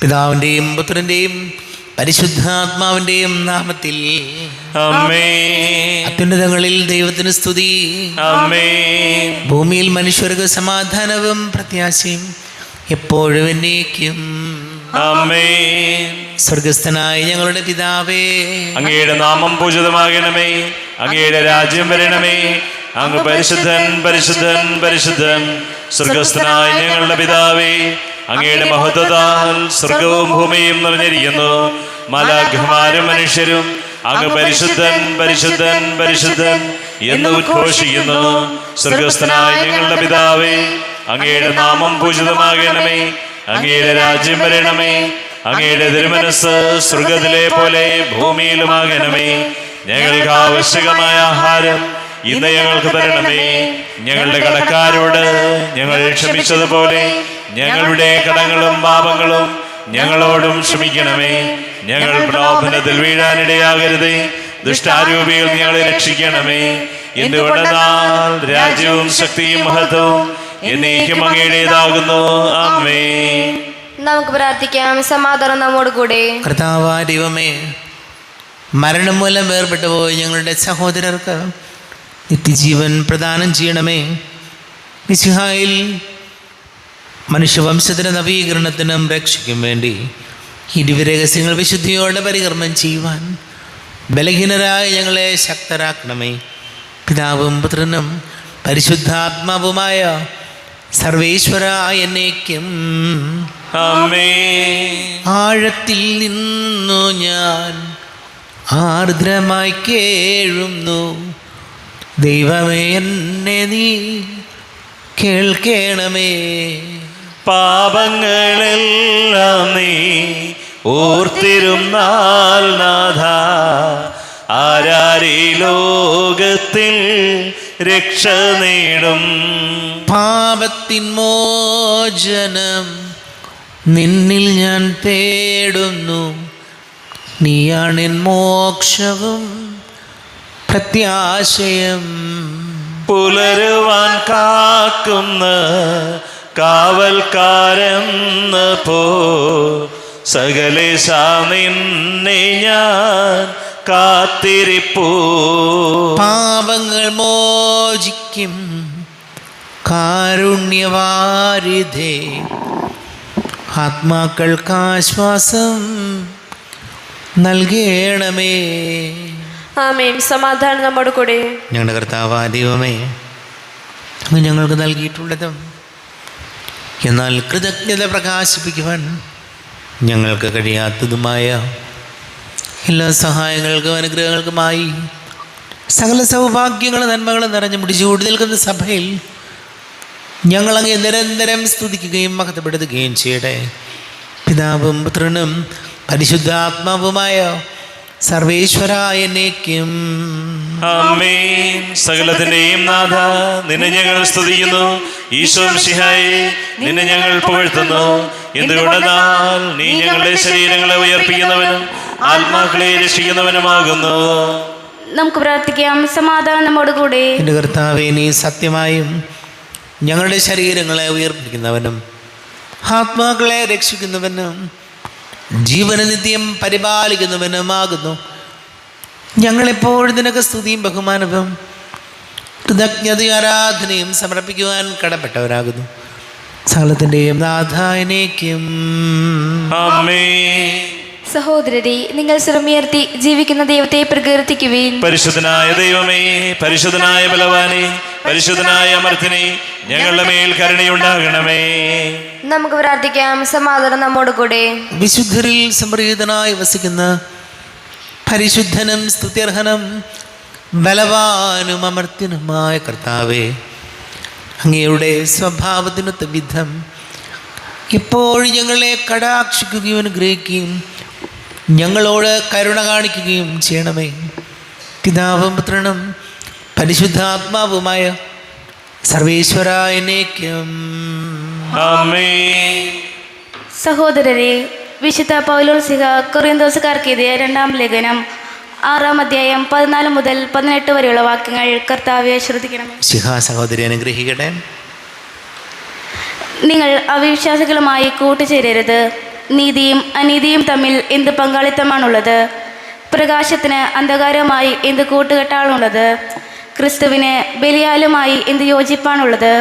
പിതാവിൻ്റെയും പുത്രൻ്റെയും പരിശുദ്ധാത്മാവിൻ്റെയും നാമത്തിൽ ആമേൻ. അത്യുന്നതങ്ങളിൽ ദൈവത്തിന് സ്തുതി. ആമേൻ. ഭൂമിയിൽ മനുഷ്യർക്ക് സമാധാനവും പ്രത്യാശയും എപ്പോഴും എന്നേക്കും. ആമേൻ. സ്വർഗസ്ഥനായ ഞങ്ങളുടെ പിതാവേ, അങ്ങയുടെ നാമം പൂജിതമാകണമേ. അങ്ങയുടെ രാജ്യം വരണമേ. അങ്ങ് പരിശുദ്ധൻ പരിശുദ്ധൻ പരിശുദ്ധൻ. സ്വർഗസ്ഥനായ ഞങ്ങളുടെ പിതാവേ, അങ്ങയുടെ മഹത്വത്താൽ സ്വർഗവും ഭൂമിയും നിറഞ്ഞിരിക്കുന്നു. മാലാഖമാരും മനുഷ്യരും അങ്ങ് പരിശുദ്ധൻ പരിശുദ്ധൻ പരിശുദ്ധൻ എന്ന് ഉദ്ഘോഷിക്കുന്നു. സ്വർഗസ്ഥനായ ഞങ്ങളുടെ പിതാവേ, അങ്ങയുടെ നാമം പൂജിതമാകണമേ. അങ്ങയുടെ രാജ്യം വരണമേ. അങ്ങയുടെ തിരുമനസ്സ് സ്വർഗത്തിലെ പോലെ ഭൂമിയിലുമാകണമേ. ഞങ്ങൾക്ക് ആവശ്യകമായ ആഹാരം ഇന്ന് ഞങ്ങൾക്ക് തരണമേ. ഞങ്ങളുടെ കടക്കാരോട് ഞങ്ങൾ ക്ഷമിച്ചതുപോലെ ഞങ്ങളുടെ കടങ്ങളും പാപങ്ങളും ഞങ്ങളോടും ക്ഷമിക്കണമേ. ഞങ്ങൾ പ്രലോഭനത്തിൽ വീഴാനിടയാകരുതേ. ദുഷ്ടാരൂപികൾ ഞങ്ങളെ രക്ഷിക്കണമേ. എന്തുകൊണ്ടെന്നാൽ രാജ്യവും ശക്തിയും മഹത്വവും എന്നേക്കും അങ്ങയുടേതാകുന്നു. ആമേൻ. നമുക്ക് പ്രാർത്ഥിക്കാം. സമാധാനം നമ്മോട് കൂടെ. കർത്താവായ ദൈവമേ, മരണം മൂലം വേർപെട്ടു പോയി ഞങ്ങളുടെ സഹോദരർക്ക് നിത്യജീവൻ പ്രദാനം ചെയ്യണമേ. മിശിഹായിൽ മനുഷ്യവംശത്തിന് നവീകരണത്തിനും രക്ഷയ്ക്കും വേണ്ടി ഇരുവരഹസ്യങ്ങൾ വിശുദ്ധിയോടെ പരികർമ്മം ചെയ്യുവാൻ ബലഹീനരായ ഞങ്ങളെ ശക്തരാക്കണമേ. പിതാവും പുത്രനും പരിശുദ്ധാത്മാവുമായ സർവേശ്വര എന്നേക്കും. ആമേൻ. ആഴത്തിൽ നിന്നു ഞാൻ ആർദ്രമായി കേഴുന്നു. ദൈവമേ, എന്നെ നീ കേൾക്കണമേ. പാപങ്ങളെല്ലാം നീ ഓർത്തിരുന്നാൽ നാഥ, ആരാരീ ലോകത്തിൽ രക്ഷ നേടും. പാപത്തിൻ മോചനം നിന്നിൽ ഞാൻ തേടുന്നു. നീയാണെൻ മോക്ഷവും പ്രത്യാശയം. പുലരുവാൻ കാക്കുന്ന കാവൽക്കാരെന്ന പോ സകലേശ നിന്നെ ഞാൻ കാത്തിരിപ്പൂ. പാപങ്ങൾ മോചിക്കും കാരുണ്യവാരിധേ, ആത്മാക്കൾക്ക് ആശ്വാസം നൽകണമേ. ആമേൻ. സമാധാനം നമ്മോട് കൂടെ. ഞങ്ങളുടെ കർത്താവായ ദൈവമേ, അങ്ങ് ഞങ്ങൾക്ക് നൽകിയിട്ടുള്ളതും എന്നാൽ കൃതജ്ഞത പ്രകാശിപ്പിക്കുവാൻ ഞങ്ങൾക്ക് കഴിയാത്തതുമായ എല്ലാ സഹായങ്ങൾക്കും അനുഗ്രഹങ്ങൾക്കുമായി സകല സൗഭാഗ്യങ്ങളും നന്മകളും നിറഞ്ഞു മുടിച്ചുകൂടി നിൽക്കുന്ന സഭയിൽ ഞങ്ങളങ്ങ് നിരന്തരം സ്തുതിക്കുകയും മഹത്വപ്പെടുത്തുകയും ചെയ്യട്ടെ. പിതാവും പുത്രനും പരിശുദ്ധാത്മാവുമായ സർവേശ്വരായ എന്നേക്കും. ആമേൻ. സകലത്തിന്റെയും നാഥ, നിന്നെ ഞങ്ങൾ സ്തുതിക്കുന്നു. ഈശോ മിശിഹായേ, നിന്നെ ഞങ്ങൾ പുകഴ്ത്തുന്നു. എന്തുകൊണ്ടെന്നാൽ നീ ഞങ്ങളുടെ ശരീരങ്ങളെ ഉയർപ്പിക്കുന്നവനും ആത്മാക്കളെ രക്ഷിക്കുന്നവനുമാകുന്നു. നമുക്ക് പ്രാർത്ഥിക്കാം. സമാധാനം നമ്മോട് കൂടെ. എൻ്റെ കർത്താവേ, നീ സത്യമായും ഞങ്ങളുടെ ശരീരങ്ങളെ ഉയർപ്പിക്കുന്നവനും ആത്മാക്കളെ രക്ഷിക്കുന്നവനും ജീവന നിത്യം പരിപാലിക്കുന്നവനുമാകുന്നു. ഞങ്ങളെപ്പോഴും നിനക്ക് സ്തുതിയും ബഹുമാനവും കൃതജ്ഞതയും ആരാധനയും സമർപ്പിക്കുവാൻ കടപ്പെട്ടവരാകുന്നു. സകലത്തിൻ്റെയും നാഥായനേക്കും. ആമേൻ. സഹോദരരെ, നിങ്ങൾ സ്വരമുയർത്തി ജീവിക്കുന്ന ദൈവത്തെ പ്രകീർത്തിക്കുവിൻ. പരിശുദ്ധനായ ദൈവമേ, പരിശുദ്ധനായ ബലവാനേ, പരിശുദ്ധനായ അമർത്തിനെ, ഞങ്ങളുടെ മേൽ കരുണയുണ്ടാകണമേ. നമുക്ക് പ്രാർത്ഥിക്കാം. സമാധാനം നമ്മോട് കൂടെ. വിശുദ്ധരിൽ സംപ്രീതനായി വസിക്കുന്ന പരിശുദ്ധനും സ്തുത്യർഹനും ബലവാനും അമർത്യനുമായ കർത്താവേ, അങ്ങയുടെ സ്വഭാവത്തിനൊത്ത വിധം ഇപ്പോഴും ഞങ്ങളെ കടാക്ഷിക്കുകയും അനുഗ്രഹിക്കുകയും ഞങ്ങളോട് കരുണ കാണിക്കുകയും ചെയ്യണമേ. പിതാവും പുത്രനും പരിശുദ്ധാത്മാവുമായ സർവേശ്വരായ എന്നേക്കും. ആമേൻ. സഹോദരരെ, വിശുദ്ധ പൗലോസ്ലീഹ കൊറിന്തോസുകാർക്ക് എഴുതിയ 2-ാം ലേഖനം 6-ാം അധ്യായം 14 മുതൽ 18 വരെയുള്ള വാക്യങ്ങൾ കർത്താവെ ശ്രദ്ധിക്കണമേ. ശിഹാ സഹോദരി അനുഗ്രഹിക്കട്ടെ. നിങ്ങൾ അവിശ്വാസികളുമായി കൂട്ടുചേരരുത്. നീതിയും അനീതിയും തമ്മിൽ എന്ത് പങ്കാളിത്തമാണുള്ളത്? പ്രകാശത്തിന് അന്ധകാരമായി എന്ത് കൂട്ടുകെട്ടാണുള്ളത്? ക്രിസ്തുവിന് ബലിയാലുമായി എന്ത് യോജിപ്പാണുള്ളത്?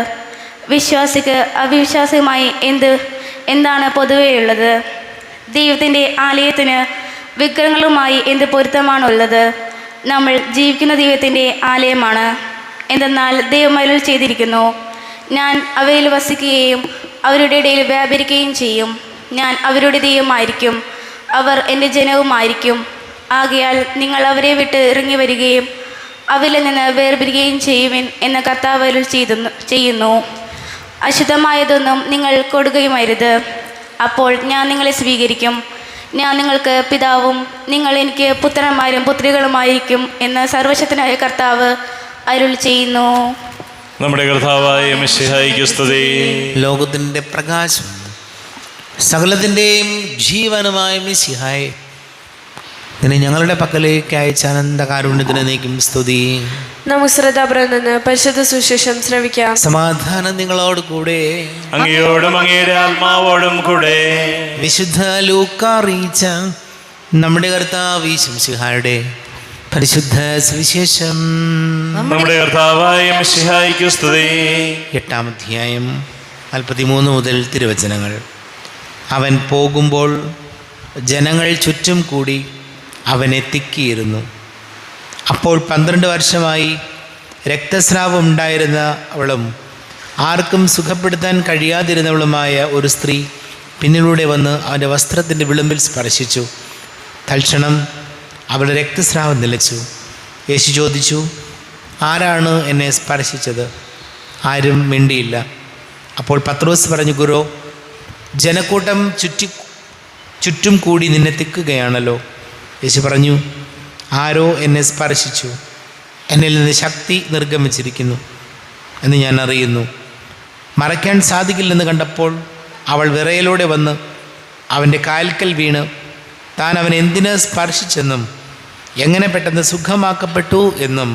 വിശ്വാസിക്ക് അവിശ്വാസിയുമായി എന്താണ് പൊതുവെയുള്ളത്? ദൈവത്തിൻ്റെ ആലയത്തിന് വിഗ്രഹങ്ങളുമായി എന്ത് പൊരുത്തമാണുള്ളത്? നമ്മൾ ജീവിക്കുന്ന ദൈവത്തിൻ്റെ ആലയമാണ്. എന്തെന്നാൽ ദൈവം അരുൾ ചെയ്തിരിക്കുന്നു, ഞാൻ അവയിൽ വസിക്കുകയും അവരുടെ ഇടയിൽ വ്യാപരിക്കുകയും ചെയ്യും. ഞാൻ അവരുടെ ദൈവമായിരിക്കും, അവർ എൻ്റെ ജനവുമായിരിക്കും. ആകയാൽ നിങ്ങൾ അവരെ വിട്ട് ഇറങ്ങി വരികയും അവരിൽ നിന്ന് വേർപിരിക്കുകയും ചെയ്യുവിൻ എന്ന കർത്താവ് അരുൾ ചെയ്യുന്നു. അശുദ്ധമായതൊന്നും നിങ്ങൾ കൊടുക്കുകയുമരുത്, അപ്പോൾ ഞാൻ നിങ്ങളെ സ്വീകരിക്കും. ഞാൻ നിങ്ങൾക്ക് പിതാവും നിങ്ങൾ എനിക്ക് പുത്രന്മാരും പുത്രികളുമായിരിക്കും എന്ന് സർവശക്തനായ കർത്താവ് അരുൾ ചെയ്യുന്നു. നമ്മുടെ കർത്താവായ മിശിഹായിക്ക് സ്തുതി. ലോകത്തിൻ്റെ പ്രകാശം സകലത്തിൻ്റെയും ജീവനുമായ മിശിഹായെ, നിന്നെ ഞങ്ങളുടെ പക്കലേക്ക് അയച്ച അനന്തകാരുണ്യത്തിന് നീക്കും സ്തുതി. നമുക്ക് ശ്രദ്ധാപുരം നിന്ന് പരിശുദ്ധ സുവിശേഷം ശ്രവിക്കാം. സമാധാനം നിങ്ങളോട് കൂടെ. അങ്ങയോടും അങ്ങയുടെ ആത്മാവോടും കൂടെ. വിശുദ്ധ ലൂക്ക അറിയിച്ച നമ്മുടെ കർത്താവ് മിശിഹായുടെ പരിശുദ്ധ സുവിശേഷം. നമ്മുടെ കർത്താവായ മിശിഹായിക്ക് സ്തുതി. 8-ാം അധ്യായം 43 മുതൽ തിരുവചനങ്ങൾ. അവൻ പോകുമ്പോൾ ജനങ്ങൾ ചുറ്റും കൂടി അവനെ തിക്കിയിരുന്നു. അപ്പോൾ 12 വർഷമായി രക്തസ്രാവം ഉണ്ടായിരുന്ന അവളും ആർക്കും സുഖപ്പെടുത്താൻ കഴിയാതിരുന്നവളുമായ ഒരു സ്ത്രീ പിന്നിലൂടെ വന്ന് അവൻ്റെ വസ്ത്രത്തിൻ്റെ വിളുമ്പിൽ സ്പർശിച്ചു. തൽക്ഷണം അവളുടെ രക്തസ്രാവം നിലച്ചു. യേശു ചോദിച്ചു, ആരാണ് എന്നെ സ്പർശിച്ചത്? ആരും മിണ്ടിയില്ല. അപ്പോൾ പത്രോസ് പറഞ്ഞു, ഗുരു, ജനക്കൂട്ടം ചുറ്റും കൂടി നിന്നെ തിക്കുകയാണല്ലോ. യേശു പറഞ്ഞു, ആരോ എന്നെ സ്പർശിച്ചു, എന്നിൽ നിന്ന് ശക്തി നിർഗമിച്ചിരിക്കുന്നു എന്ന് ഞാൻ അറിയുന്നു. മറയ്ക്കാൻ സാധിക്കില്ലെന്ന് കണ്ടപ്പോൾ അവൾ വിറയലോടെ വന്ന് അവൻ്റെ കാൽക്കൽ വീണ് താൻ അവൻ എന്തിന് സ്പർശിച്ചെന്നും എങ്ങനെ പെട്ടെന്ന് സുഖമാക്കപ്പെട്ടു എന്നും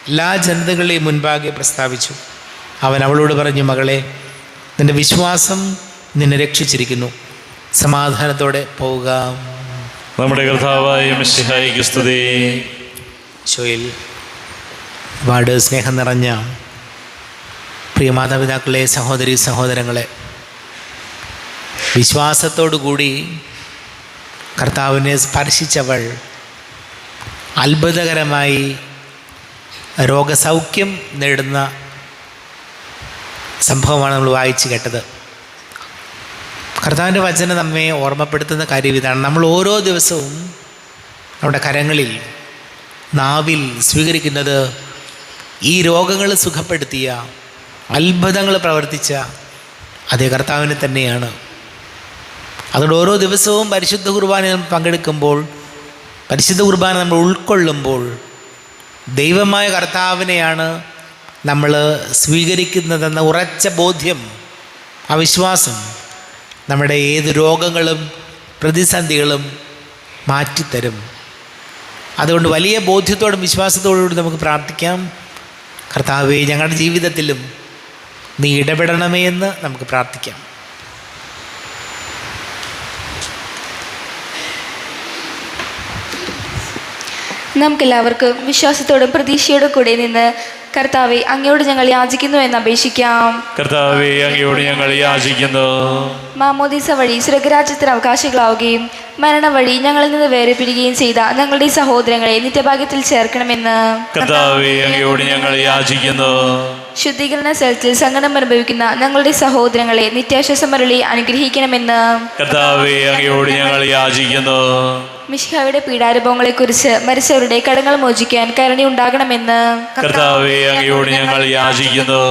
എല്ലാ ജനതകളെയും മുൻപാകെ പ്രസ്താവിച്ചു. അവൻ അവളോട് പറഞ്ഞു, മകളെ, നിൻ്റെ വിശ്വാസം നിന്നെ രക്ഷിച്ചിരിക്കുന്നു, സമാധാനത്തോടെ പോവുക. നമ്മുടെ കർത്താവായ മിശിഹായിക്ക് സ്തുതി. ഈശോയിൽ ഒരുപാട് സ്നേഹം നിറഞ്ഞ പ്രിയ മാതാപിതാക്കളെ, സഹോദരി സഹോദരങ്ങളെ, വിശ്വാസത്തോടുകൂടി കർത്താവിനെ സ്പർശിച്ചവൾ അത്ഭുതകരമായി രോഗസൗഖ്യം നേടുന്ന സംഭവമാണ് നമ്മൾ വായിച്ചു കേട്ടത്. കർത്താവിൻ്റെ വചനം നമ്മെ ഓർമ്മപ്പെടുത്തുന്ന കാര്യം ഇതാണ്. നമ്മൾ ഓരോ ദിവസവും നമ്മുടെ കരങ്ങളിൽ, നാവിൽ സ്വീകരിക്കുന്നത് ഈ രോഗങ്ങൾ സുഖപ്പെടുത്തിയ, അത്ഭുതങ്ങൾ പ്രവർത്തിച്ച അതേ കർത്താവിനെ തന്നെയാണ്. അതുകൊണ്ട് ഓരോ ദിവസവും പരിശുദ്ധ കുർബാനയിൽ പങ്കെടുക്കുമ്പോൾ, പരിശുദ്ധ കുർബാന നമ്മൾ ഉൾക്കൊള്ളുമ്പോൾ ദൈവമായ കർത്താവിനെയാണ് നമ്മൾ സ്വീകരിക്കുന്നതെന്ന ഉറച്ച ബോധ്യം, ആ വിശ്വാസം നമ്മുടെ ഏത് രോഗങ്ങളും പ്രതിസന്ധികളും മാറ്റിത്തരും. അതുകൊണ്ട് വലിയ ബോധ്യത്തോടും വിശ്വാസത്തോടുകൂടി നമുക്ക് പ്രാർത്ഥിക്കാം. കർത്താവേ, ഞങ്ങളുടെ ജീവിതത്തിലും നീ ഇടപെടണമേ എന്ന് നമുക്ക് പ്രാർത്ഥിക്കാം. നമുക്കെല്ലാവർക്കും വിശ്വാസത്തോടും പ്രതീക്ഷയോടും കൂടെ നിന്ന് കർത്താവെ, അങ്ങയോട് ഞങ്ങൾ യാചിക്കുന്നു എന്ന് അപേക്ഷിക്കാം. കർത്താവേ, അങ്ങയോട് ഞങ്ങൾ യാചിക്കുന്നു. മാമോദീസ വഴി സ്വർഗരാജ്യത്തിന് അവകാശികളാവുകയും മരണം വഴി ഞങ്ങളിൽ നിന്ന് വേർപിരിയുകയും ചെയ്ത ഞങ്ങളുടെ സഹോദരങ്ങളെ നിത്യഭാഗ്യത്തിൽ ചേർക്കണമെന്ന് കർത്താവേ, അങ്ങയോട് ഞങ്ങൾ യാചിക്കുന്നു. ശുദ്ധീകരണ സ്ഥലത്തിൽ സങ്കടം അനുഭവിക്കുന്ന ഞങ്ങളുടെ സഹോദരങ്ങളെ നിത്യാശ്വാസം അരുളി അനുഗ്രഹിക്കണമെന്ന് കർത്താവേ, അങ്ങയോട് ഞങ്ങൾ യാചിക്കുന്നു. മിശിഹായുടെ പീഡാനുഭവങ്ങളെക്കുറിച്ച് മരിച്ചവരുടെ കടങ്ങൾ മോചിക്കാൻ കരുണയുണ്ടാകണമെന്ന് കർത്താവേ, അങ്ങയോട് ഞങ്ങൾ യാചിക്കുന്നു.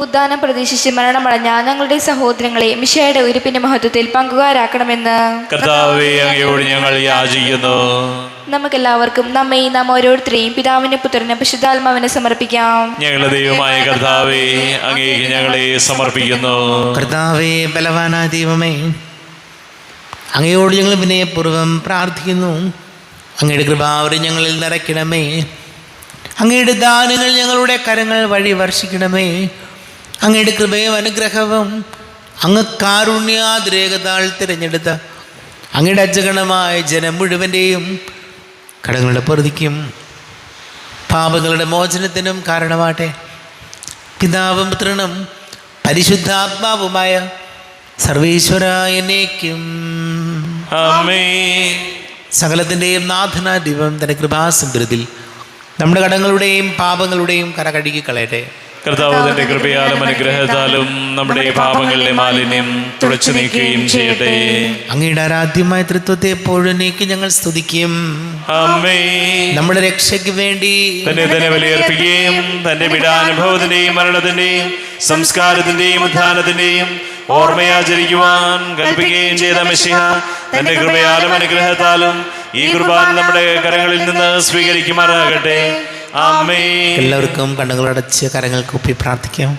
ഉദ്ധാനം പ്രതീക്ഷിച്ച് മരണമടഞ്ഞ ഞങ്ങളുടെ സഹോദരങ്ങളെ മിശിഹായുടെ ഉയിർപ്പിന്റെ മഹത്വത്തിൽ പങ്കുകാരാക്കണമെന്ന് കർത്താവേ, അങ്ങയോട് ഞങ്ങൾ യാചിക്കുന്നു. നമുക്കെല്ലാവർക്കും നമ്മയും നാം ഓരോരുത്തരെയും പിതാവിനും പുത്രനും പരിശുദ്ധാത്മാവിനെ സമർപ്പിക്കാം. ഞങ്ങളുടെ ദൈവമായ കർത്താവേ, അങ്ങേക്ക് ഞങ്ങളെ സമർപ്പിക്കുന്നു. കർത്താവേ, ബലവാനായ ദൈവമേ, അങ്ങയോട് ഞങ്ങൾ വിനയപൂർവ്വം പ്രാർത്ഥിക്കുന്നു. അങ്ങയുടെ കൃപാവരം ഞങ്ങളിൽ നിറയ്ക്കണമേ. അങ്ങയുടെ ദാനങ്ങൾ ഞങ്ങളുടെ കരങ്ങൾ വഴി വർഷിക്കണമേ. അങ്ങയുടെ കൃപയും അനുഗ്രഹവും അങ്ങ് കാരുണ്യാതിരേകതാൽ തിരഞ്ഞെടുത്ത അങ്ങയുടെ അജഗണമായ ജനം മുഴുവൻ്റെയും കടങ്ങളുടെ പൊറുതിക്കും പാപങ്ങളുടെ മോചനത്തിനും കാരണമാട്ടെ. പിതാവും പുത്രനും പരിശുദ്ധാത്മാവുമായ സർവീശ്വര എന്നേക്കും ആമേൻ. സകലത്തിൻ്റെയും നാഥനായ ദൈവം തൻ്റെ കൃപാസമുദ്രത്തിൽ നമ്മുടെ കടങ്ങളുടെയും പാപങ്ങളുടെയും കര കഴുകി കളയട്ടെ. കർത്താവ് തന്റെ കൃപയാലും അനുഗ്രഹത്താലും നമ്മുടെ പാപങ്ങളുടെ മാലിന്യം തുടച്ചു നീക്കുകയും ചെയ്യട്ടെ. അങ്ങയുടെ ആരാധ്യമായ തൃത്വത്തെ എപ്പോഴും നീക്കി ഞങ്ങൾ സ്തുതിക്കും. ആമേൻ. നമ്മുടെ രക്ഷയ്ക്ക് വേണ്ടി തന്നെ തന്നെ ബലിയർപ്പിക്കുകയും തന്റെ പീഡാനുഭവത്തിന്റെയും മരണത്തിന്റെയും സംസ്കാരത്തിന്റെയും ഉത്ഥാനത്തിന്റെയും ഓർമ്മയാചരിക്കുവാൻ കൽപ്പിക്കുകയും ചെയ്ത മെശിഹ തന്റെ കൃപയാലും അനുഗ്രഹത്താലും ഈ കുർബാന നമ്മുടെ കരങ്ങളിൽ നിന്ന് സ്വീകരിക്കുമാറാകട്ടെ. ആമേൻ. എല്ലാവർക്കും കണ്ണുകളടച്ച് കരങ്ങൾ കൂപ്പി പ്രാർത്ഥിക്കാം.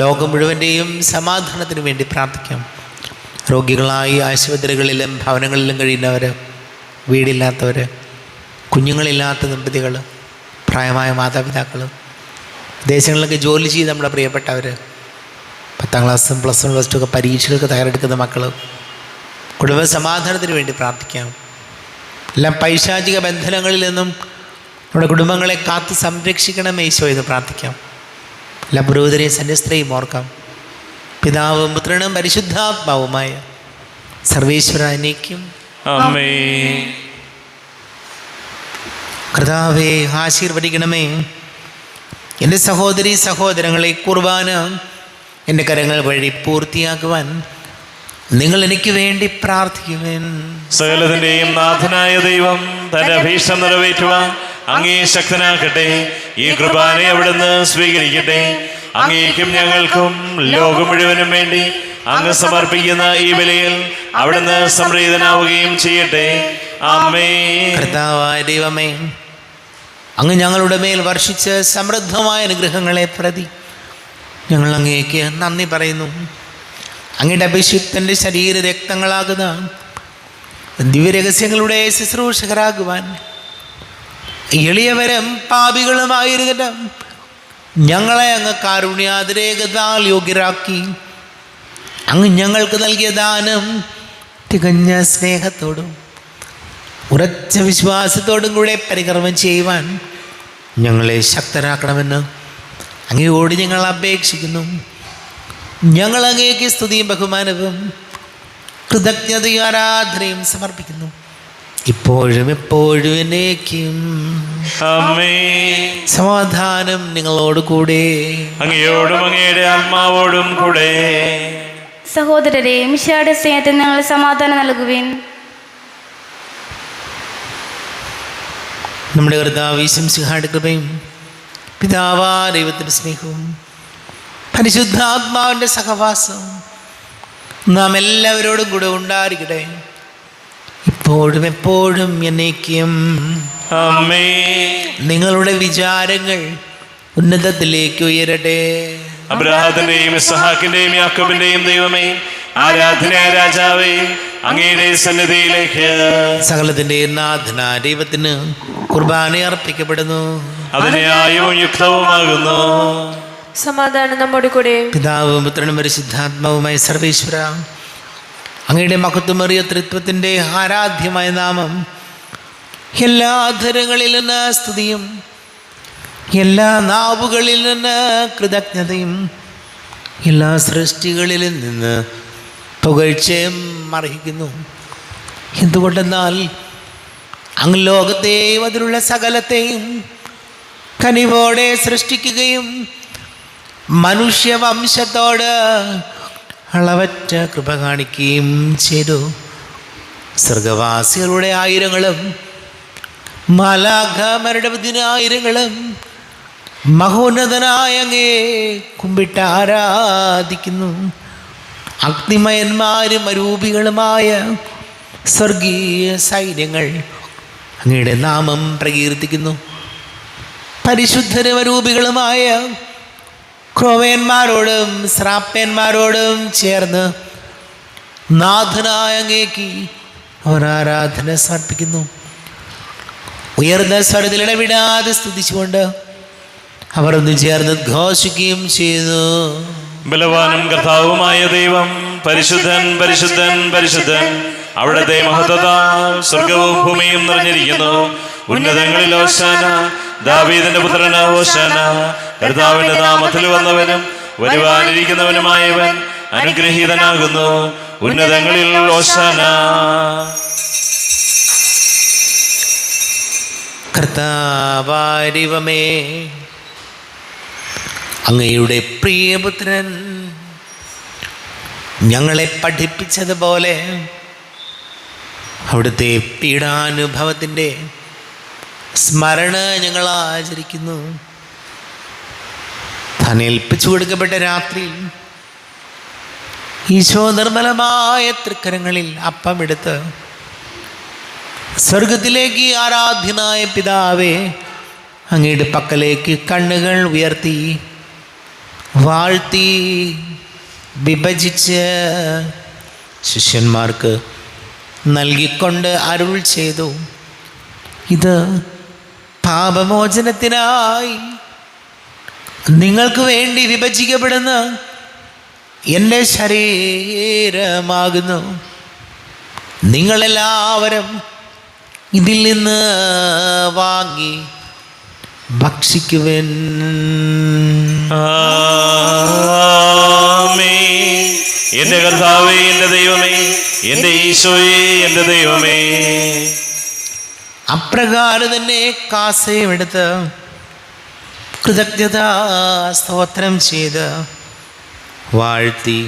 ലോകം മുഴുവൻ്റെയും സമാധാനത്തിന് വേണ്ടി പ്രാർത്ഥിക്കാം. രോഗികളായി ആശുപത്രികളിലും ഭവനങ്ങളിലും കഴിയുന്നവർ, വീടില്ലാത്തവർ, കുഞ്ഞുങ്ങളില്ലാത്ത ദമ്പതികൾ, പ്രായമായ മാതാപിതാക്കൾ, ദേശങ്ങളിലൊക്കെ ജോലി ചെയ്ത് നമ്മുടെ പ്രിയപ്പെട്ടവർ, 10ാം ക്ലാസ്സും +1 +2 ഒക്കെ പരീക്ഷകൾക്ക് തയ്യാറെടുക്കുന്ന മക്കൾ, കുടുംബ സമാധാനത്തിന് വേണ്ടി പ്രാർത്ഥിക്കാം. എല്ലാം പൈശാചിക ബന്ധനങ്ങളിൽ നിന്നും നമ്മുടെ കുടുംബങ്ങളെ കാത്ത് സംരക്ഷിക്കണം ഈശോ എന്ന് പ്രാർത്ഥിക്കാം. എല്ലാ പുരോഹിതരെയും സന്യസ്തരെയും ഓർക്കാം. പിതാവും പുത്രനും പരിശുദ്ധാത്മാവുമായ സർവേശ്വര എന്നേക്കും ആമേൻ. കർത്താവേ ആശീർവദിക്കണമേ. എൻ്റെ സഹോദരീ സഹോദരങ്ങളെ, കുർബാന എൻ്റെ കരങ്ങൾ വഴി പൂർത്തിയാക്കുവാൻ നിങ്ങൾ എനിക്ക് വേണ്ടി പ്രാർത്ഥിക്കുവേൻ. സകലത്തിന്റെയും നാഥനായ ദൈവം തന്റെ അഭീഷ്ടം നിറവേറ്റുവാൻ അങ്ങേ ശക്തനാക്കട്ടെ. ഈ കൃപാനെ അവിടുന്ന് സ്വീകരിക്കട്ടെ. അങ്ങേക്കും ഞങ്ങൾക്കും ലോകം മുഴുവനും വേണ്ടി അങ്ങ് സമർപ്പിക്കുന്ന ഈ ബലിയിൽ അവിടുന്ന് സംപ്രീതനാവുകയും ചെയ്യട്ടെ. ആമേൻ. കർത്താവായ ദൈവമേ, അങ്ങ് ഞങ്ങളുടെ മേൽ വർഷിച്ച സമൃദ്ധമായ അനുഗ്രഹങ്ങളെ പ്രതി ഞങ്ങൾ അങ്ങേക്ക് നന്ദി പറയുന്നു. അങ്ങയുടെ അഭിഷിക്തൻ്റെ ശരീര രക്തങ്ങളാകുന്ന ദിവ്യരഹസ്യങ്ങളുടെ ശുശ്രൂഷകരാകുവാൻ എളിയവരും പാപികളുമായിരുന്നിട്ട് ഞങ്ങളെ അങ്ങ് കാരുണ്യാതിരേകതാൽ യോഗ്യരാക്കി. അങ്ങ് ഞങ്ങൾക്ക് നൽകിയ ദാനം തികഞ്ഞ സ്നേഹത്തോടും ഉറച്ച വിശ്വാസത്തോടും കൂടെ പരികർമ്മം ചെയ്യുവാൻ ഞങ്ങളെ ശക്തരാക്കണമെന്ന് അങ്ങയോട് ഞങ്ങൾ അപേക്ഷിക്കുന്നു. ഞങ്ങൾ അങ്ങേക്ക് സ്തുതിയും ബഹുമാനവും കൃതജ്ഞതയും ആരാധനയും സമർപ്പിക്കുന്നു, ഇപ്പോഴും എപ്പോഴും എന്നേക്കും. ആമേൻ. സമാധാനം നിങ്ങളോട് കൂടെ, അങ്ങയോടും അങ്ങയുടെ ആത്മാവോടും കൂടെ. സഹോദരരെ, മിശിഹായുടെ സ്നേഹത്തിന് നിങ്ങൾ സമാധാനം നൽകുവിൻ. നമ്മുടെ കർത്താവ് മിശിഹായുടെ കൃപയും പിതാവാ ദൈവത്തിൻ്റെ സ്നേഹവും പരിശുദ്ധാത്മാവിൻ്റെ സഹവാസവും നാം എല്ലാവരോടും കൂടെ ഉണ്ടായിരിക്കട്ടെ, ഇപ്പോഴും എപ്പോഴും എന്നേക്കും. ആമേൻ. നിങ്ങളുടെ വിചാരങ്ങൾ ഉന്നതത്തിലേക്ക് ഉയരട്ടെ. അബ്രാഹത്തിന്റെയും ഇസ്ഹാക്കിന്റെയും യാക്കോബിന്റെയും ദൈവമേ, ആരാധനായ രാജാവേ, അങ്ങയുടെ സന്നിധിയിലേക്ക് സകലത്തിൻ്റെ നാഥനായ ദൈവത്തിന് കുർബാന അർപ്പിക്കപ്പെടുന്നു. അത് ന്യായവും യുക്തവുമാകുന്നു. സമാധാനം നമ്മോട് കൂടെ. പിതാവും പുത്രനും പരിശുദ്ധാത്മാവുമായ സർവേശ്വര, അങ്ങയുടെ മഹത്വമേറിയ ത്രിത്വത്തിൻ്റെ ആരാധ്യമായ നാമം എല്ലാ അധരങ്ങളിൽ നിന്ന് സ്തുതിയും എല്ലാ നാവുകളിൽ നിന്ന് കൃതജ്ഞതയും എല്ലാ സൃഷ്ടികളിൽ നിന്ന് പുകഴ്ചയും അർഹിക്കുന്നു. എന്തുകൊണ്ടെന്നാൽ അങ്ങ് ലോകത്തെയും അതിലുള്ള സകലത്തെയും കനിവോടെ സൃഷ്ടിക്കുകയും മനുഷ്യവംശത്തോട് അളവറ്റ കൃപ കാണിക്കുകയും ചെയ്തു. സ്വർഗവാസികളുടെ ആയിരങ്ങളും മാലാഖമാരുടെ 10,000 മഹോന്നതനായ അങ്ങേ കുമ്പിട്ട് ആരാധിക്കുന്നു. അഗ്നിമയന്മാരും അരൂപികളുമായ സ്വർഗീയ സൈന്യങ്ങൾ അങ്ങയുടെ നാമം പ്രകീർത്തിക്കുന്നു. പരിശുദ്ധരും അരൂപികളുമായ ക്രോവേന്മാരോടും ശ്രാപ്പന്മാരോടും ചേർന്ന് നാഥനായ അങ്ങേക്ക് അവർ ആരാധന സമർപ്പിക്കുന്നു. ഉയർന്ന സ്വരത്തിൽ ഇടവിടാതെ സ്തുതിച്ചുകൊണ്ട് അവർ ഒന്ന് ചേർന്ന് ഘോഷിക്കുകയും ചെയ്തു. ബലവാനും കർത്താവുമായ ദൈവം, പരിശുദ്ധൻ പരിശുദ്ധൻ പരിശുദ്ധൻ, അവിടുത്തെ മഹത്വത്താൽ സ്വർഗവും ഭൂമിയും നിറഞ്ഞിരിക്കുന്നു. ഉന്നതങ്ങളിൽ ഹോശാന, ദാവീദിന്റെ പുത്രന് ഹോശാന. കർത്താവിന്റെ നാമത്തിൽ വന്നവനും വരുവാനിരിക്കുന്നവനുമായവൻ അനുഗ്രഹീതനാകുന്നു. ഉന്നതങ്ങളിൽ ഹോശാന. കർത്താവാരിവമേ, അങ്ങയുടെ പ്രിയപുത്രൻ ഞങ്ങളെ പഠിപ്പിച്ചതുപോലെ അവിടുത്തെ പീഡാനുഭവത്തിൻ്റെ സ്മരണ ഞങ്ങൾ ആചരിക്കുന്നു. താൻ ഏൽപ്പിച്ചു കൊടുക്കപ്പെട്ട രാത്രിയിൽ ഈശോ നിർമ്മലമായ തൃക്കരങ്ങളിൽ അപ്പമെടുത്ത് സ്വർഗത്തിലേക്ക് ആരാധ്യനായ പിതാവേ, അങ്ങയുടെ പക്കലേക്ക് കണ്ണുകൾ ഉയർത്തി വാഴ്ത്തി വിഭജിച്ച് ശിഷ്യന്മാർക്ക് നൽകിക്കൊണ്ട് അരുൾ ചെയ്തു, ഇത് പാപമോചനത്തിനായി നിങ്ങൾക്ക് വേണ്ടി വിഭജിക്കപ്പെടുന്ന എൻ്റെ ശരീരമാകുന്നു. നിങ്ങളെല്ലാവരും ഇതിൽ നിന്ന് വാങ്ങി ഭക്ഷിക്കുവൻ. ആമേൻ. എന്റെ കർത്താവേ, എന്റെ ദൈവമേ, എന്റെ ഈശോയേ, എന്റെ ദൈവമേ. അപ്രകാരം തന്നെ കാസയുമെടുത്ത് കൃതജ്ഞതാ സ്തോത്രം ചെയ്ത് വാഴ്ത്തി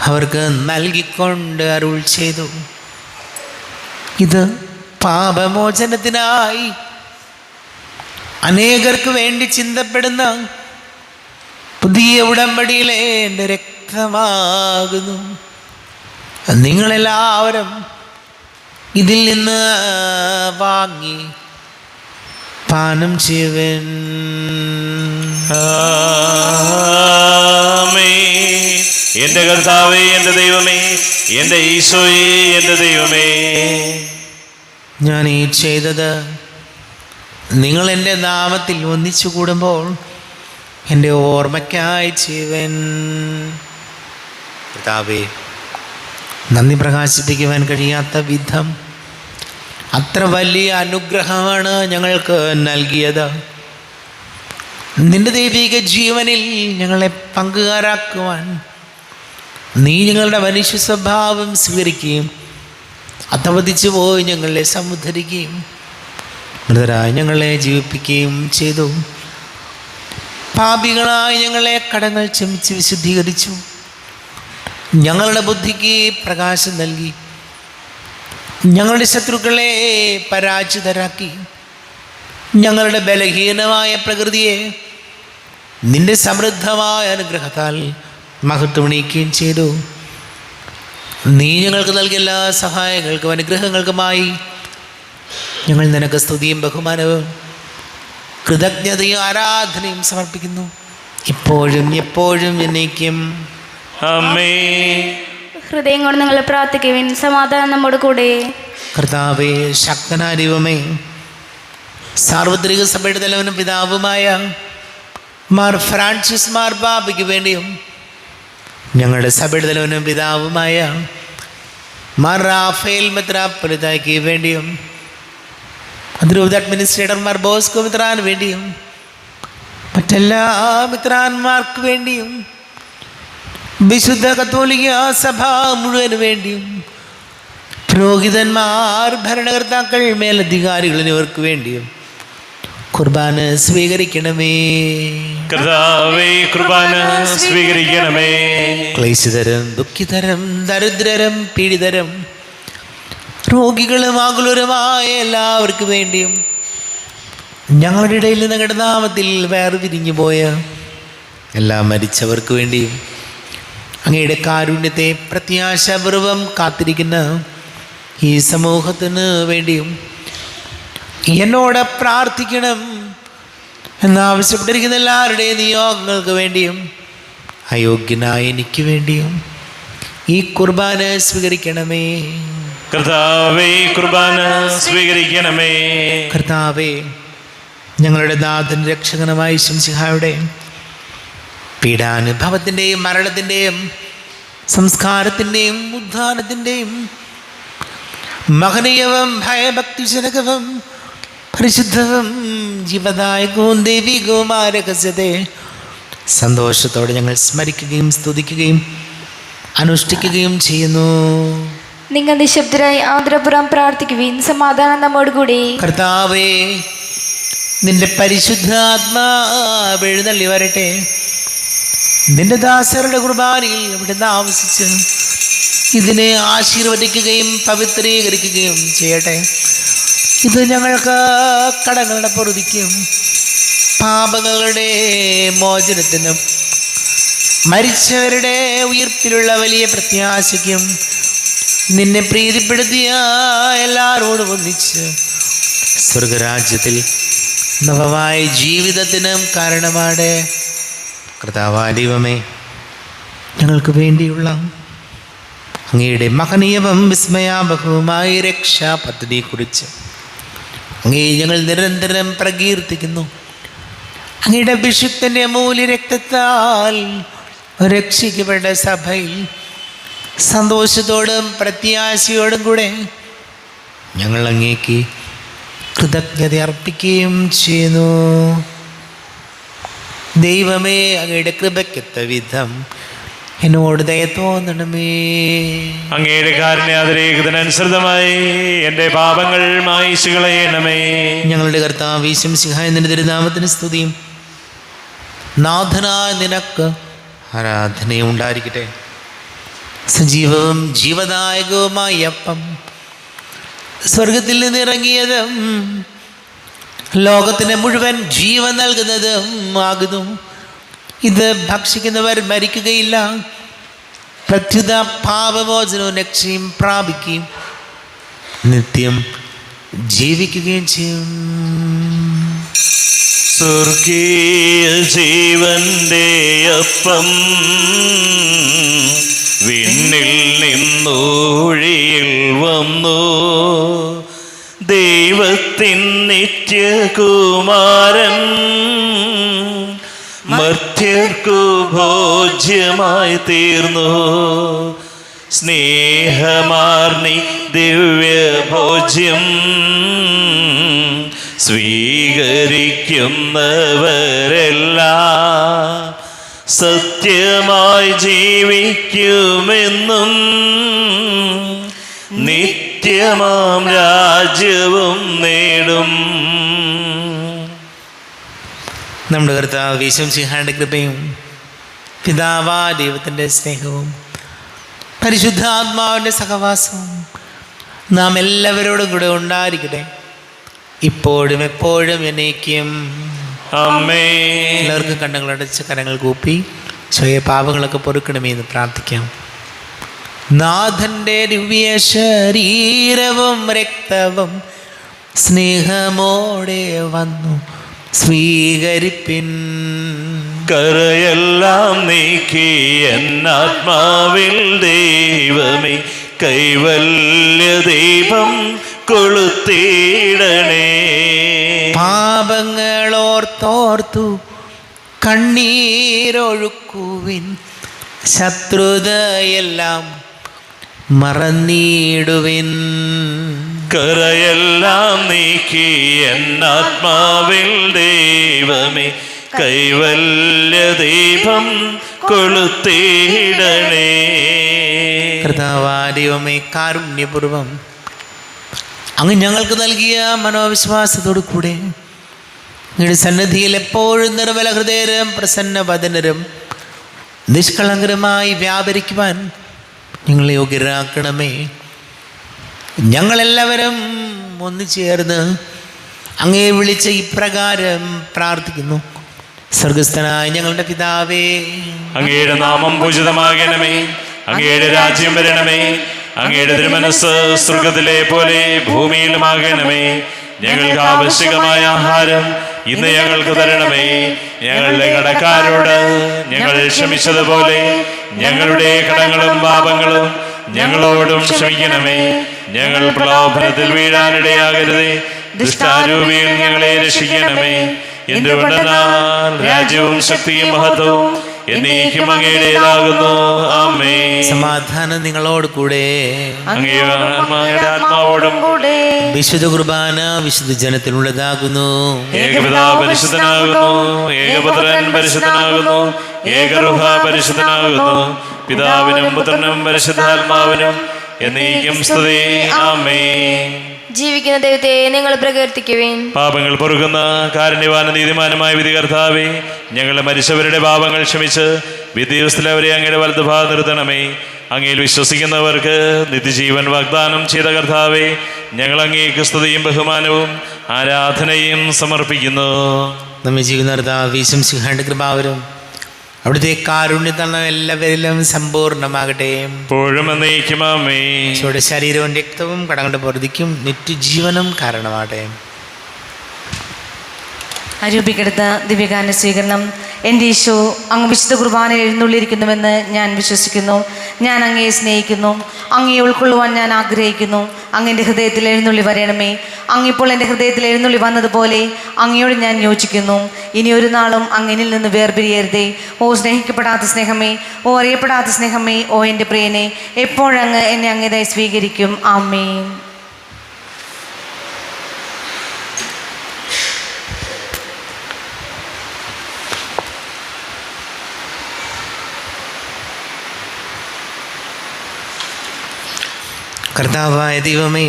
അവർക്ക് നൽകിക്കൊണ്ട് അരുൾ ചെയ്തു, ഇത് പാപമോചനത്തിനായി അനേകർക്ക് വേണ്ടി ചിന്തപ്പെടുന്ന പുതിയ ഉടമ്പടിയിലെ എൻ്റെ രക്തമാകുന്നു. നിങ്ങളെല്ലാവരും ഇതിൽ നിന്ന് വാങ്ങി പാനം ചെയ്യുവൻ. ആമേൻ. എന്റെ കർത്താവേ, എന്റെ ദൈവമേ, എന്റെ ഈശോയേ, എന്റെ ദൈവമേ. ഞാൻ ഈ ചെയ്തത് നിങ്ങൾ എൻ്റെ നാമത്തിൽ ഒന്നിച്ചു കൂടുമ്പോൾ എൻ്റെ ഓർമ്മയ്ക്കായി ചെയ്യുവൻ. കർത്താവേ, നന്ദി പ്രകാശിപ്പിക്കുവാൻ കഴിയാത്ത വിധം അത്ര വലിയ അനുഗ്രഹമാണ് ഞങ്ങൾക്ക് നൽകിയത്. നിന്റെ ദൈവിക ജീവനിൽ ഞങ്ങളെ പങ്കുകാരാക്കുവാൻ നീ ഞങ്ങളുടെ മനുഷ്യ സ്വഭാവം സ്വീകരിക്കുകയും അധപതിച്ചു പോയി ഞങ്ങളെ സമുദ്ധരിക്കുകയും മൃതരായി ഞങ്ങളെ ജീവിപ്പിക്കുകയും ചെയ്തു. പാപികളായി ഞങ്ങളെ കടങ്ങൾ ക്ഷമിച്ച് വിശുദ്ധീകരിച്ചു. ഞങ്ങളുടെ ബുദ്ധിക്ക് പ്രകാശം നൽകി ഞങ്ങളുടെ ശത്രുക്കളെ പരാജിതരാക്കി. ഞങ്ങളുടെ ബലഹീനമായ പ്രകൃതിയെ നിന്റെ സമൃദ്ധമായ അനുഗ്രഹത്താൽ മഹത്വമണിയിക്കുകയും ചെയ്തു. നീ ഞങ്ങൾക്ക് നൽകിയ എല്ലാ സഹായങ്ങൾക്കും അനുഗ്രഹങ്ങൾക്കുമായി ഞങ്ങൾ നിനക്ക് സ്തുതിയും ബഹുമാനവും കൃതജ്ഞതയും ആരാധനയും സമർപ്പിക്കുന്നു, ഇപ്പോഴും എപ്പോഴും എന്നേക്കും. ആമേൻ. ഹൃദയം കൊണ്ട് നിങ്ങൾ പ്രാർത്ഥിക്കുവിൻ. സമാധാനം നമ്മോട് കൂടെ. കർത്താവേ, ശക്തനായ ദൈവമേ, സാർവത്രിക സഭയുടെ തലവനും പിതാവുമായ മാർ ഫ്രാൻസിസ് മാർപാപ്പയ്ക്ക് വേണ്ടിയും ഞങ്ങളുടെ സഭയുടെ തലവനും പിതാവുമായ മാർ റാഫേൽ മെത്രാപ്പൊലീത്തായ്ക്ക് വേണ്ടിയും അതിരൂപത അഡ്മിനിസ്ട്രേറ്റർ മാർ ബോസ്കോ മിത്രാന് വേണ്ടിയും മറ്റെല്ലാ മിത്രാന്മാർക്ക് വേണ്ടിയും വിശുദ്ധ കത്തോലിക്ക സഭ മുഴുവന് വേണ്ടിയും പുരോഹിതന്മാർ, ഭരണകർത്താക്കൾ, മേലധികാരികൾ എന്നിവർക്ക് വേണ്ടിയും കുർബാന സ്വീകരിക്കണമേ. കർത്താവേ, കുർബാന സ്വീകരിക്കണമേ. ക്ലേശിതരും ദുഃഖിതരും ദരിദ്രരും പീഡിതരും രോഗികളും ആകുലരുമായ എല്ലാവർക്കും വേണ്ടിയും ഞങ്ങളുടെ ഇടയിൽ നിങ്ങളുടെ നാമത്തിൽ വേർപിരിഞ്ഞു പോയ എല്ലാ മരിച്ചവർക്ക് വേണ്ടിയും അങ്ങയുടെ കാരുണ്യത്തെ പ്രത്യാശാപൂർവം കാത്തിരിക്കുന്ന ഈ സമൂഹത്തിന് വേണ്ടിയും എന്നോട് പ്രാർത്ഥിക്കണം എന്നാവശ്യപ്പെട്ടിരിക്കുന്ന എല്ലാവരുടെയും നിയോഗങ്ങൾക്ക് വേണ്ടിയും അയോഗ്യനായ എനിക്ക് വേണ്ടിയും ഈ കുർബാന സ്വീകരിക്കണമേ. കർത്താവേ, കുർബാന സ്വീകരിക്കണമേ. കർത്താവേ, ഞങ്ങളുടെ നാഥൻ രക്ഷകനുമായ ശംസിഹായുടെ പീഡാനുഭവത്തിൻ്റെയും മരണത്തിൻ്റെയും സംസ്കാരത്തിൻ്റെയും ഉദ്ധാനത്തിൻ്റെയും മഹനീയവും ഭയഭക്തിജനകവും പരിശുദ്ധവും ജീവദായകവും ദൈവികവുമായ രഹസ്യത്തെ സന്തോഷത്തോടെ ഞങ്ങൾ സ്മരിക്കുകയും സ്തുതിക്കുകയും അനുഷ്ഠിക്കുകയും ചെയ്യുന്നു. നിങ്ങൾ നിശബ്ദരായി ആദരപുറം പ്രാർത്ഥിക്കുവിൻ. സമാധാനം നമ്മോടുകൂടി. കർത്താവേ, നിന്റെ പരിശുദ്ധാത്മാവ് എഴുന്നള്ളി വരട്ടെ. നിന്റെ ദാസരുടെ കുർബാനയിൽ അവിടുന്ന് ആവസിച്ച് ഇതിനെ ആശീർവദിക്കുകയും പവിത്രീകരിക്കുകയും ചെയ്യട്ടെ. ഇത് ഞങ്ങൾക്ക് കടങ്ങളുടെ പൊറുതിക്കും പാപങ്ങളുടെ മോചനത്തിനും മരിച്ചവരുടെ ഉയർപ്പിലുള്ള വലിയ പ്രത്യാശയ്ക്കും നിന്നെ പ്രീതിപ്പെടുത്തിയ എല്ലാവരോടും ഒന്നിച്ച് സ്വർഗരാജ്യത്തിൽ നവമായ ജീവിതത്തിനും കാരണമാണ്. കർത്താവാദിവമേ, ഞങ്ങൾക്ക് വേണ്ടിയുള്ള അങ്ങയുടെ മഹനീയവും വിസ്മയാപകവുമായ രക്ഷാ പദ്ധതിയെക്കുറിച്ച് അങ്ങേ ഞങ്ങൾ നിരന്തരം പ്രകീർത്തിക്കുന്നു. അങ്ങയുടെ അഭിഷിക്തൻ്റെ അമൂല്യ രക്തത്താൽ രക്ഷിക്കപ്പെട്ട സഭയിൽ സന്തോഷത്തോടും പ്രത്യാശയോടും കൂടെ ഞങ്ങൾ അങ്ങേക്ക് കൃതജ്ഞത അർപ്പിക്കുകയും ചെയ്യുന്നു. ദൈവമേ, അങ്ങയുടെ കൃപയ്ക്കൊത്ത വിധം എന്നോട് ദയ തോന്നണമേ. അങ്ങയുടെ കാരുണ്യാതിരേകതനുസൃതമായി എൻ്റെ പാപങ്ങൾ മായിച്ചു കളയണമേ. ഞങ്ങളുടെ കർത്താവ് ഈശോമിശിഹായ നിന്റെ തിരുനാമത്തിന് സ്തുതിയും നാഥനായ നിനക്ക് ആരാധനയും ഉണ്ടായിരിക്കട്ടെ. സജീവവും ജീവദായകവുമായ അപ്പം സ്വർഗത്തിൽ നിന്നിറങ്ങിയതും ലോകത്തിന് മുഴുവൻ ജീവൻ നൽകുന്നതും ആകുന്നു. ഇത് ഭക്ഷിക്കുന്നവർ മരിക്കുകയില്ല, പ്രത്യുത പാപമോചനവും രക്ഷയും പ്രാപിക്കുകയും നിത്യം ജീവിക്കുകയും ചെയ്യും. സ്വർഗീയ ജീവന്റെ അപ്പം വിണ്ണിൽ നിന്നൂഴിയിൽ വന്നു. ദൈവത്തിൻ നിത്യകുമാരൻ മർത്യർക്കു ഭോജ്യമായി തീർന്നു. സ്നേഹമാർന്നി ദിവ്യഭോജ്യം സ്വീകരിക്കുന്നവരെല്ലാം സത്യമായി ജീവിക്കുമെന്നും നിത്യമാം രാജ്യവും നേടും. നമ്മുടെ കർത്താവ് ഈശോമിശിഹായുടെ കൃപയും പിതാവാ ദൈവത്തിൻ്റെ സ്നേഹവും പരിശുദ്ധാത്മാവിൻ്റെ സഹവാസവും നാം എല്ലാവരോടും കൂടെ ഉണ്ടായിരിക്കട്ടെ, ഇപ്പോഴും എപ്പോഴും എന്നേക്കും. ആമേൻ. എല്ലാവർക്കും കണ്ണുകളടച്ച് കരങ്ങൾ കൂപ്പി സ്വയ പാപങ്ങളൊക്കെ പൊറുക്കണമേ എന്ന് പ്രാർത്ഥിക്കാം. നാഥൻ്റെ ദിവ്യ ശരീരവും രക്തവും സ്നേഹമോടെ വന്നു സ്വീകരിപ്പിൻ. കരയെല്ലാം നീക്കി എന്നാത്മാവിൽ ദൈവമേ കൈവല്യ ദീപം കൊളുത്തിടണേ. പാപങ്ങളോർത്തോർത്തു കണ്ണീരൊഴുക്കുവിൻ, ശത്രുതയെല്ലാം മറന്നിടുവിൻ. കരയെല്ലാം നീക്കി എന്നാത്മാവിൽ ദൈവമേ കൈവല്യ ദീപം കൊളുത്തിടണേ. കർത്താവായ ദൈവമേ, കാരുണ്യപൂർവം അങ്ങ് ഞങ്ങൾക്ക് നൽകിയ മനോവിശ്വാസത്തോടു കൂടെ അങ്ങയുടെ സന്നിധിയിൽ എപ്പോഴും നിർമ്മല ഹൃദയരും പ്രസന്നവദനരും നിഷ്കളങ്കരമായി വ്യാപരിക്കുവാൻ ഞങ്ങളെ യോഗ്യരാക്കണമേ. ഞങ്ങളെല്ലാവരും ഒന്നു ചേർന്ന് അങ്ങയെ വിളിച്ച് ഇപ്രകാരം പ്രാർത്ഥിക്കുന്നു. സ്വർഗസ്ഥനായ ഞങ്ങളുടെ പിതാവേ, അങ്ങയുടെ നാമം പൂജിതമാകണമേ. അങ്ങയുടെ രാജ്യം വരണമേ. അങ്ങയുടെ തിരുമനസ്സ് സ്വർഗത്തിലെ പോലെ ഭൂമിയിലുമാകണമേ. ഞങ്ങൾക്ക് ആവശ്യമായ ആഹാരം ഇന്ന് ഞങ്ങൾക്ക് തരണമേ. ഞങ്ങളുടെ കടക്കാരോട് ഞങ്ങൾ ക്ഷമിച്ചതുപോലെ ഞങ്ങളുടെ കടങ്ങളും പാപങ്ങളും ഞങ്ങളോടും ക്ഷമിക്കണമേ. ഞങ്ങൾ പ്രലോഭനത്തിൽ വീഴാനിടയാകരുതേ, ദുഷ്ടാരൂപിയിൽ ഞങ്ങളെ രക്ഷിക്കണമേ. എന്തുകൊണ്ടെന്നാൽ രാജ്യവും ശക്തിയും മഹത്വവും എന്നേക്കും അങ്ങയുടേതാകുന്നു. ആമേൻ. സമാധാനം നിങ്ങളോട് കൂടെ. അങ്ങയുടെ ആത്മാവോടും കൂടെ. വിശുദ്ധ കുർബാന വിശുദ്ധ ജനത്തിനുള്ളതാകുന്നു. ഏകപിതാവ് പരിശുദ്ധനാകുന്നു, ഏകപുത്രൻ പരിശുദ്ധനാകുന്നു, ഏകറുഹ പരിശുദ്ധനാകുന്നു, പിതാവിനും പുത്രനും പരിശുദ്ധാത്മാവിനും എന്നേക്കും സ്തുതി. ആമേൻ. ജീവിക്കുന്ന ദൈവത്തെ നിങ്ങൾ പ്രകീർത്തിക്കുവിൻ. പാപങ്ങൾ പൊറുക്കുന്ന കാരുണ്യവാന നീതിമാനുമായ വിധി കർത്താവേ, ഞങ്ങളെ മരിച്ചവരുടെ പാപങ്ങൾ ക്ഷമിച്ച് വിധിവസ്ഥയിൽ അവരെ അങ്ങയുടെ വലതുഭാഗം നിർത്തണമേ. അങ്ങയിൽ വിശ്വസിക്കുന്നവർക്ക് നിത്യജീവൻ വാഗ്ദാനം ചെയ്ത കർത്താവേ, ഞങ്ങൾ അങ്ങേക്ക് സ്തുതിയും ബഹുമാനവും ആരാധനയും സമർപ്പിക്കുന്നു. നമ്മെ ജീവിക്കുന്ന കർത്താവ് ഈശോമിശിഹായുടെ കൃപാവരും അവിടുത്തെ കാരുണ്യത്തന്ന എല്ലാവരിലും സമ്പൂർണ്ണമാകട്ടെ. എപ്പോഴും എന്നേക്കും ആമേൻ. ഈശോയുടെ ശരീരവും രക്തവും കടങ്ങളുടെ പൊറുതിക്കും നിത്യജീവനും കാരണമാകട്ടെ. അരൂപിക്കെടുത്ത ദിവ്യഗാന സ്വീകരണം. എൻ്റെ ഈശോ അങ്ങ് വിശുദ്ധ കുർബാനയിൽ എഴുന്നള്ളിയിരിക്കുന്നുവെന്ന് ഞാൻ വിശ്വസിക്കുന്നു. ഞാൻ അങ്ങയെ സ്നേഹിക്കുന്നു. അങ്ങയെ ഉൾക്കൊള്ളുവാൻ ഞാൻ ആഗ്രഹിക്കുന്നു. അങ്ങൻ്റെ ഹൃദയത്തിൽ എഴുന്നള്ളി വരണമേ. അങ്ങിപ്പോൾ എൻ്റെ ഹൃദയത്തിൽ എഴുന്നള്ളി വന്നതുപോലെ അങ്ങയോട് ഞാൻ യോജിക്കുന്നു. ഇനി ഒരു നാളും അങ്ങിനിൽ നിന്ന് വേർപിരിയരുതേ. ഓ സ്നേഹിക്കപ്പെടാത്ത സ്നേഹമേ, ഓ അറിയപ്പെടാത്ത സ്നേഹമേ, ഓ എൻ്റെ പ്രിയനെ, എപ്പോഴങ്ങ് എന്നെ അങ്ങേതായി സ്വീകരിക്കും. ആമേൻ. കർത്താവായ ദൈവമേ,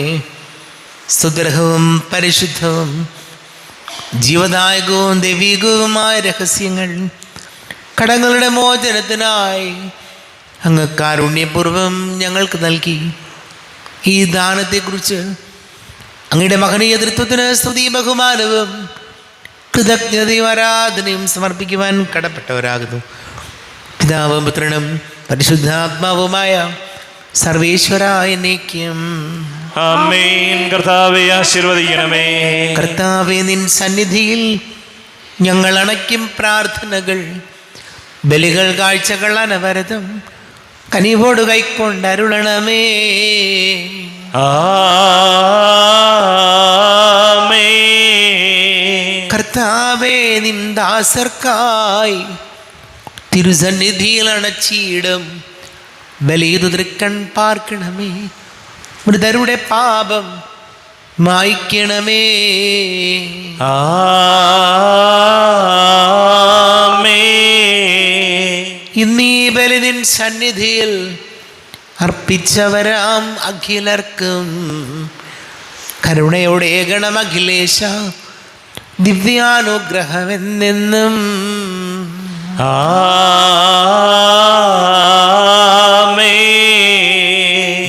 സുദൃഢവും പരിശുദ്ധവും ജീവദായകവും ദൈവികവുമായ രഹസ്യങ്ങൾ കടങ്ങളുടെ മോചനത്തിനായി അങ്ങ് കാരുണ്യപൂർവം ഞങ്ങൾക്ക് നൽകി. ഈ ദാനത്തെക്കുറിച്ച് അങ്ങയുടെ മഹനീയ തൃത്വത്തിന് സ്തുതിയും ബഹുമാനവും കൃതജ്ഞതയും ആരാധനയും സമർപ്പിക്കുവാൻ കടപ്പെട്ടവരാകുന്നു. പിതാവും പുത്രനും പരിശുദ്ധാത്മാവുമായ സർവേശ്വരായ എന്നേക്കും ആമേൻ. കർത്താവേ ആശീർവദിക്കണമേ. കർത്താവേ, നിൻ സന്നിധിയിൽ ഞങ്ങൾ അണയ്ക്കും പ്രാർത്ഥനകൾ, ബലികൾ, കാഴ്ചകൾ അനവരതം കനിവോട് കൈക്കൊണ്ടരുളണമേ. ആമേൻ. കർത്താവേ, നിൻ ദാസർക്കായി തിരുസന്നിധിയിൽ അണച്ചിടും ബലിതു തൃക്കൺ പാർക്കണമേ. മൃതരുടെ പാപം മായ്ക്കണമേ. ആമേൻ. ഇന്നീ ബലി നിൻ സന്നിധിയിൽ അർപ്പിച്ചവരാം അഖിലർക്കും കരുണയോടെ ഏകണം അഖിലേശ ദിവ്യാനുഗ്രഹമെന്നെന്നും.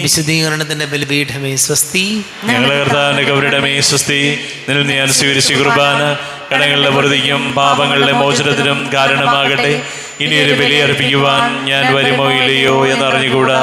വിശുദ്ധീകരണത്തിന്റെ ബലിപീഠമേ സ്വസ്തി. ഞങ്ങളെ കർത്താവിന്റെ കബറിടമേ സ്വസ്തി. നിന്നിൽ ഞാൻ സ്വീകരിച്ച കുർബാന കടങ്ങളുടെ പൊറുതിക്കും പാപങ്ങളുടെ മോചനത്തിനും കാരണമാകട്ടെ. ഇനിയൊരു ബലി അർപ്പിക്കുവാൻ ഞാൻ വരുമോ ഇല്ലയോ എന്നറിഞ്ഞുകൂടാ.